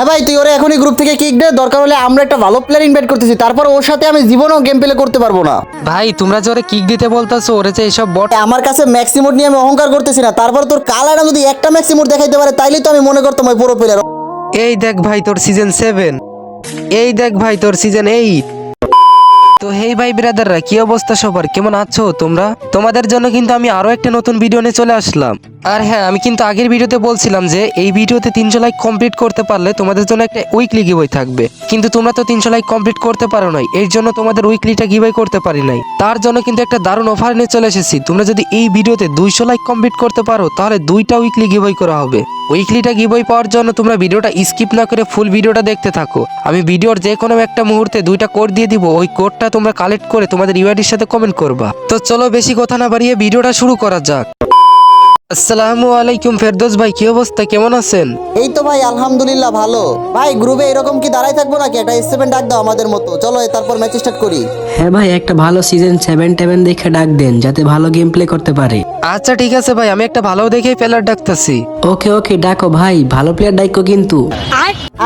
হ্যাঁ ভাই, তুই ওরে এখনই গ্রুপ থেকে কিক দে। দরকার হলে আমরা একটা ভালো প্লেয়ার ইনভাইট করতেছি, তারপর ওর সাথে আমি জীবনেও গেম প্লে করতে পারবো না। ভাই তোমরা যে ওরে কিক দিতে বলতাছো, ওরে যে এইসব বট। আমার কাছে ম্যাক্সিমোড নিয়ে আমি অহংকার করতেছি না, তারপর তোর কালারটা যদি একটা ম্যাক্সিমোড দেখাইতে পারে তাইলেই তো আমি মনে করতাম ওই পুরো প্লেয়ার। এই দেখ ভাই তোর সিজন 7, এই দেখ ভাই তোর সিজন 8। তো হেই ভাই ব্রাদাররা, কি অবস্থা সবার, কেমন আছো তোমরা? তোমাদের জন্য কিন্তু আমি আরো একটা নতুন ভিডিও নিয়ে চলে আসলাম। আর হ্যাঁ, আমি কিন্তু আগের ভিডিওতে বলছিলাম যে এই ভিডিওতে 300 লাইক কমপ্লিট করতে পারলে তোমাদের জন্য একটা উইকলি গিভওয়ে থাকবে, কিন্তু তোমরা তো 300 লাইক কমপ্লিট করতে পারো নাই, এর জন্য তোমাদের উইকলিটা গিভওয়ে করতে পারি নাই। তার জন্য কিন্তু একটা দারুণ অফার নিয়ে চলে এসেছি। তোমরা যদি এই ভিডিওতে 200 লাইক কমপ্লিট করতে পারো তাহলে 2টা উইকলি গিভওয়ে করা হবে। উইকলিটা গিভওয়ে পাওয়ার জন্য তোমরা ভিডিওটা স্কিপ না করে ফুল ভিডিওটা দেখতে থাকো। আমি ভিডিওর যে কোনো একটা মুহূর্তে 2টা কোড দিয়ে দিব, ওই কোডটা তোমরা কালেক্ট করে তোমাদের ইউআইডির সাথে কমেন্ট করবা। তো চলো বেশি কথা না বাড়িয়ে ভিডিওটা শুরু করা যাক। আসসালামু আলাইকুম ফেরদৌস ভাই, কি অবস্থা, কেমন আছেন? এই তো ভাই আলহামদুলিল্লাহ ভালো। ভাই গ্রুপে এরকম কি দাঁড়াই থাকবো নাকি? একটা S7 ডাক দাও আমাদের মতো, চলো তারপর ম্যাচ স্টার্ট করি। হ্যাঁ ভাই, একটা ভালো সিজন 7 দেখে ডাক দেন যাতে ভালো গেম প্লে করতে পারে। আচ্ছা ঠিক আছে ভাই, আমি একটা ভালো দেখেই প্লেয়ার ডাকতেছি। ওকে ওকে, ডাকো ভাই, ভালো প্লেয়ার ডাকো কিন্তু।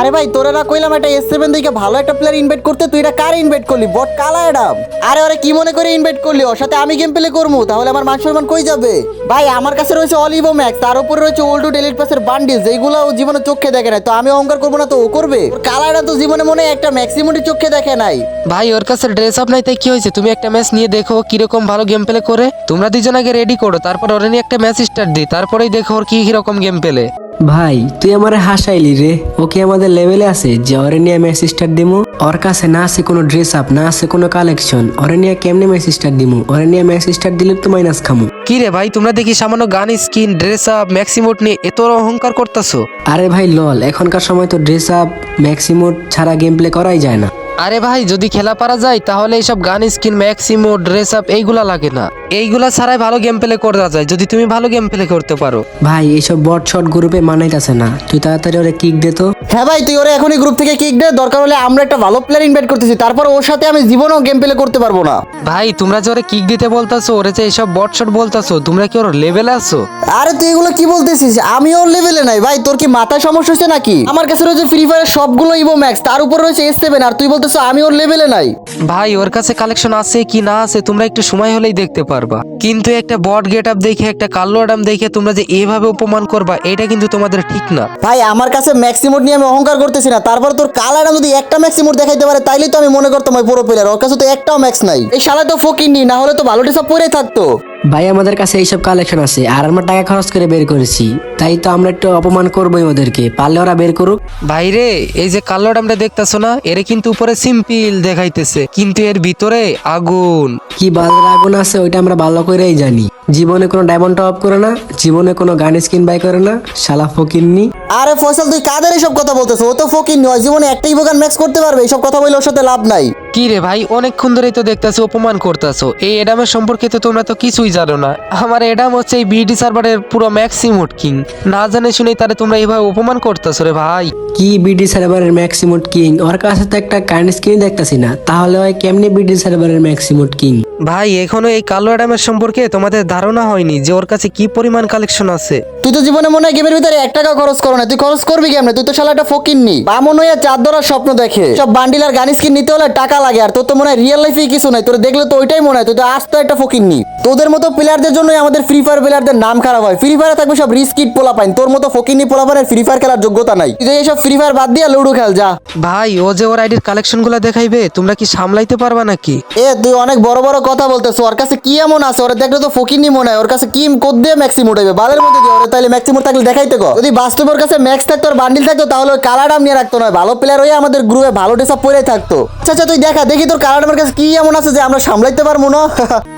আরে ভাই তোরা না কইলাম একটা S7 দেখে ভালো একটা প্লেয়ার ইনভাইট করতে, তুই এটা কার ইনভাইট করলি? বট কালা অ্যাডাম। আরে ওরে কি মনে করে ইনভাইট করলি? ওর সাথে আমি গেম প্লে করবো, তাহলে আমার মান সম্মান কই যাবে? ভাই আমার কাছে রয়েছে অলিভো ম্যাক্স, তার উপরে রয়েছে ওল্ড ডেলিট পাসের বান্ডিল, যেগুলো ও জীবনে চোখে দেখে নাই। তো আমি অহংকার করবো না তো ও করবে? কালা অ্যাডাম তো জীবনে মনে হয় একটা ম্যাক্সিমুটি চোখে দেখে নাই। ভাই ওর কাছে ড্রেস আপ নাই, তাই কি হয়েছে? তুমি একটা ম্যাচ নিয়ে দেখো কিরকম ভালো গেম প্লে করে। তোমরা দুজন আগে রেডি করো, তারপর ওরে নিয়ে একটা ম্যাচ স্টার্ট দিই, তারপরেই দেখো ওর কি রকম গেম প্লে। ভাই তুই আমারে হাসাইলি রে, ওকে আমাদের লেভেলে আছে যে ওরে নিয়ে ম্যাচ স্টার্ট দিমু? ওর কাছে না আছে কোনো ড্রেস আপ, না আছে কোনো কালেকশন, ওরে নিয়ে কেমনে ম্যাচ স্টার্ট দিমু? ওরে নিয়ে ম্যাচ স্টার্ট দিলে তো মাইনাস খামু। কি রে ভাই, তোমরা দেখি সামান্য গান স্কিন ড্রেস আপ ম্যাক্সিমোট নিয়ে এত অহংকার করতেছো। আরে ভাই লল, এখনকার সময় তো ড্রেস আপ ম্যাক্সিমোড ছাড়া গেম প্লে করাই যায় না। আরে ভাই যদি খেলা পারা যায় তাহলে এইসব গান স্কিন ম্যাক্সিমোট ড্রেস আপ এইগুলা লাগে না, এইগুলা ছাড়াই ভালো গেম প্লে করা যায় যদি তুমি ভালো গেম প্লে করতে পারো। ভাই এইসব বট শট গ্রুপে মানাইতেছে না, তুই তাড়াতাড়ি ওরে কিক দে তো। হ্যাঁ ভাই, তুই ওরে এখনই গ্রুপ থেকে কিক দে। দরকার হলে আমরা একটা ভালো প্লেয়ার ইনভাইট করতেছি, তারপর ওর সাথে আমি জীবনেও গেম প্লে করতে পারবো না। ভাই তোমরা যে ওরে কিক দিতে বলতাছো, ওরে যে এইসব বট শট বলতাছো, তোমরা কি ওর লেভেলে আছো? আরে তুই এগুলো কি বলতেছিস? আমি ওর লেভেলে নাই ভাই, তোর কি মাথায় সমস্যা হচ্ছে নাকি? আমার কাছে রয়েছে ফ্রি ফায়ার সবগুলো ইভো ম্যাক্স, তার উপর রয়েছে S7, আর তুই বলতেছো আমি ওর লেভেলে নাই? ভাই ওর কাছে কালেকশন আছে কি না আছে তোমরা একটু সময় হলেই দেখতে পারবা, কিন্তু একটা বট গেট আপ দেখে একটা কালো অ্যাডাম দেখে তোমরা যে এভাবে অপমান করবা, এটা কিন্তু তোমাদের ঠিক না। ভাই আমার কাছে ম্যাক্সিমোড নিয়ে আমি অহংকার করতেছি না, তারপর তোর কালারটা যদি একটা ম্যাক্সিমোড দেখাইতে পারে তাইলেই তো আমি মনে করতাম ওই পুরো প্লেয়ার। ওর কাছে তো একটাও ম্যাক্স নাই, এই শালা তো ফকিন্নি, না হলে তো ভালো সব পরেই থাকতো। ভাই আমাদের কাছে এইসব কালেকশন আছে আর আমরা টাকা খরচ করে বের করেছি, তাই তো আমরা একটু অপমান করবোই ওদেরকে, পারলে ওরা বের করুক। ভাইরে এই যে কালো অ্যাডামটা দেখতেছো না, এর কিন্তু উপরে সিম্পল দেখাইতেছে কিন্তু এর ভিতরে আগুন। কি বাজার আগুন আছে ওইটা আমরা ভালো করেই জানি। জীবনে কোনো ডায়মন্ড টপ করে না, জীবনে কোনো গান স্কিন বাই করে না, শালা ফকিন্নি। আরে ফয়সাল তুই কাদের এসব কথা বলতেছো? ও তো ফকিন্নি, ওই জীবনে একটাই বোগান ম্যাক্স করতে পারবে, এইসব কথা বলে ওর সাথে লাভ নাই। কি রে ভাই, অনেকক্ষণ ধরেই তো দেখতেছো অপমান করতেছো। এই এডামের সম্পর্কে তো তোমরা তো কিছুই জানো না। আমার এডাম হচ্ছে এই বিডি সার্ভারের পুরো ম্যাক্সিমোট কিং, না জানে শুনে তারে তোমরা এইভাবে অপমান করতেছো রে ভাই। কি বিডি সার্ভারের ম্যাক্সিমোট কিং? ওর কাছে তো একটা কাইন্ড স্কিন দেখতেছি না, তাহলে ওই কেমনি বিডি সার্ভারের ম্যাক্সিমোট কিং? ভাই এখনো এই কালো অ্যাডামের সম্পর্কে তোমাদের ধারণা হয়নি যে ওর কাছে কি পরিমাণ কালেকশন আছে। তুই তো জীবনে মনে হয় গেমের ভিতরে 1 টাকা খরচ করো না, তুই খরচ করবি কেমনে? তুই তো শালা একটা ফকিন্নি, বামন হইয়া চাঁদ ধরার স্বপ্ন দেখে। সব বান্ডিল আর গান স্কিন নিতে হলে টাকা লাগে, আর তোর তো মনে হয় রিয়েল লাইফে কিছু নাই, তোর দেখলে তো ওইটাই মনে হয় তুই তো আস্ত একটা ফকিন্নি। তোদের মতো প্লেয়ারদের জন্যই আমাদের ফ্রি ফায়ার প্লেয়ারদের নাম খারাপ হয়। ফ্রি ফায়ারে থাকবে সব রিস্কিট পোলা পাইন, তোর মতো ফকিন্নি পোলা পাইনের ফ্রি ফায়ার খেলার যোগ্যতা নাই। তুই এইসব ফ্রি ফায়ার বাদ দিয়ে লুডো খেল যা। ভাই ও যে ওর আইডির কালেকশন গুলা দেখাইবে, তোমরা কি সামলাইতে পারবা নাকি? তুই অনেক বড় বড় কথা বলতেছ। ওর কাছে কি এমন আছে? ওরা দেখলে তো ফকিন্নি মনে হয়। ওর কাছে কি কোদ দিয়ে ম্যাক্সিম উঠাইবে? বালের মধ্যে দিয়ে ওরা তাইলে ম্যাক্সিম থাকলে দেখাইতে গো। যদি বাস্তব ওর কাছে ম্যাক্স থাকতো আর বান্ডিল থাকতো তাহলে ওই কালারডাম নিয়ে রাখতো না, ভালো প্লেয়ার হয়ে আমাদের গ্রুপে ভালো ডেসা পরে থাকতো। আচ্ছা তুই দেখা দেখি তোর কালারডামের কাছে কি এমন আছে যে আমরা সামলাইতে পারবো না।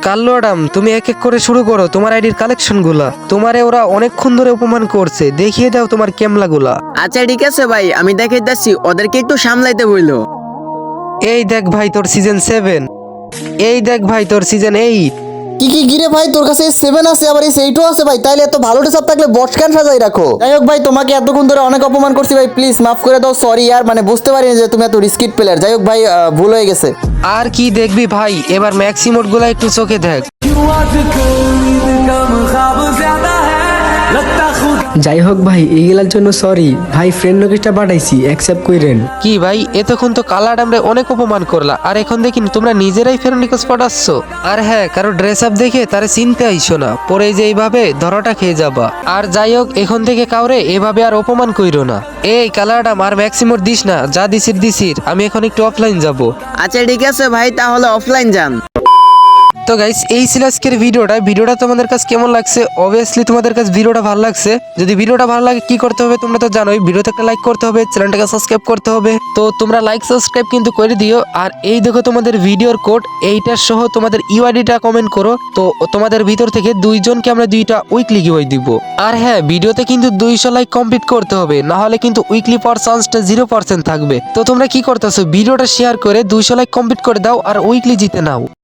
কাল্লু অ্যাডাম তুমি এক এক করে শুরু করো তোমার আইডির কালেকশন গুলা। তোমারে ওরা অনেকক্ষণ ধরে অপমান করছে, দেখিয়ে দাও তোমার ক্যামলা গুলা। আচ্ছা ঠিক আছে ভাই, আমি দেখাইতেছি, ওদেরকে একটু সামলাইতে বইলো। এই দেখ ভাই তোর সিজন 7, এই দেখ ভাই তোর সিজন 8। কি গিরে ভাই, তোর কাছে 7 আছে আবার S8ও আছে ভাই? তাইলে এত ভালো ডেসা থাকলে বস ক্যান সাজাই রাখো। যাই হোক ভাই, তোমাকে এতক্ষণ ধরে অনেক অপমান করছি ভাই, প্লিজ মাফ করে দাও। সরি ইয়ার, মানে বুঝতে পারিনি যে তুমি এত রিস্কিট প্লেয়ার। যাই হোক ভাই, ভুল হয়ে গেছে। আর কি দেখবি ভাই, এবার ম্যাক্সিমোট গুলা একটু চোখে দেখ। যাই হোক ভাই এইগুলার জন্য সরি ভাই, ফ্রেন্ড রিকোয়েস্টটা পাঠাইছি, অ্যাকসেপ্ট কইরেন। কি ভাই এতক্ষণ তো কালার আমরা অনেক অপমান করলা, আর এখন দেখি তোমরা নিজেরাই ফ্রেন্ড রিকোয়েস্ট পাঠাচ্ছ। আর হ্যাঁ, কারো ড্রেস আপ দেখে তারে চিনতে আইসো না, পরে যে এইভাবে ধরাটা খেয়ে যাবা। আর যাই হোক, এখন থেকে কাউরে এভাবে আর অপমান কইরো না। এই কালারটা আর ম্যাক্সিমোর দিস না, যা দিছির, আমি এখন একটু অফলাইন যাব। আচ্ছা ঠিক আছে ভাই, তাহলে অফলাইন যান। তো গাইস, এই ছিল আজকের ভিডিওটা তোমাদের কাছে কেমন লাগছে? অবভিয়াসলি তোমাদের কাছে ভিডিওটা ভালো লাগছে। যদি ভিডিওটা ভালো লাগে কি করতে হবে তোমরা তো জানোই, ভিডিওতে একটা লাইক করতে হবে, চ্যানেলটাকে সাবস্ক্রাইব করতে হবে। তো তোমরা লাইক সাবস্ক্রাইব কিন্তু করে দিও। আর এই দেখো তোমাদের ভিডিওর কোড, এইটার সহ তোমাদের ইউআইডিটা কমেন্ট করো, তো তোমাদের ভিতর থেকে 2 জনকে আমরা 2টা উইকলি গিভওয়ে দিব। আর হ্যাঁ, ভিডিওতে কিন্তু 200 লাইক কমপ্লিট করতে হবে, না হলে কিন্তু উইকলি পাওয়ার চান্সটা 0% থাকবে। তো তোমরা কি করতেছো, ভিডিওটা শেয়ার করে 200 লাইক কমপ্লিট করে দাও আর উইকলি জিতে নাও।